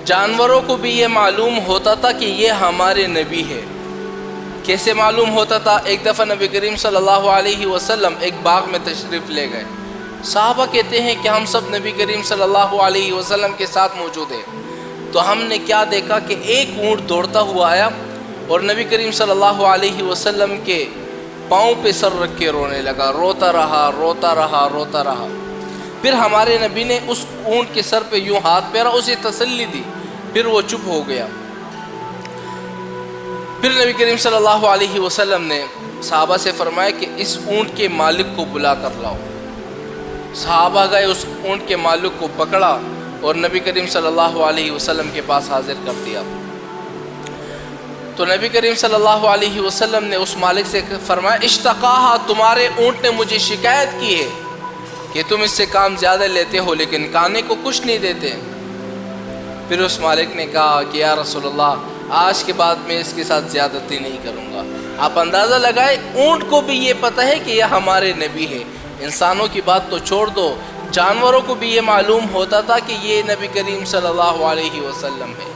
جانوروں کو بھی یہ معلوم ہوتا تھا کہ یہ ہمارے نبی ہے۔ کیسے معلوم ہوتا تھا؟ ایک دفعہ نبی کریم صلی اللہ علیہ وسلم ایک باغ میں تشریف لے گئے۔ صحابہ کہتے ہیں کہ ہم سب نبی کریم صلی اللہ علیہ وسلم کے ساتھ موجود ہیں، تو ہم نے کیا دیکھا کہ ایک اونٹ دوڑتا ہوا آیا اور نبی کریم صلی اللہ علیہ وسلم کے پاؤں پہ سر رکھ کے رونے لگا، روتا رہا روتا رہا روتا رہا۔ پھر ہمارے نبی نے اس اونٹ کے سر پہ یوں ہاتھ پھیرا، اسے تسلی دی، پھر وہ چپ ہو گیا۔ پھر نبی کریم صلی اللہ علیہ وسلم نے صحابہ سے فرمایا کہ اس اونٹ کے مالک کو بلا کر لاؤ۔ صحابہ گئے، اس اونٹ کے مالک کو پکڑا اور نبی کریم صلی اللہ علیہ وسلم کے پاس حاضر کر دیا۔ تو نبی کریم صلی اللہ علیہ وسلم نے اس مالک سے فرمایا اشتقاہا، تمہارے اونٹ نے مجھے شکایت کی ہے کہ تم اس سے کام زیادہ لیتے ہو لیکن کھانے کو کچھ نہیں دیتے۔ پھر اس مالک نے کہا کہ یا رسول اللہ، آج کے بعد میں اس کے ساتھ زیادتی نہیں کروں گا۔ آپ اندازہ لگائے، اونٹ کو بھی یہ پتہ ہے کہ یہ ہمارے نبی ہے۔ انسانوں کی بات تو چھوڑ دو، جانوروں کو بھی یہ معلوم ہوتا تھا کہ یہ نبی کریم صلی اللہ علیہ وسلم ہے۔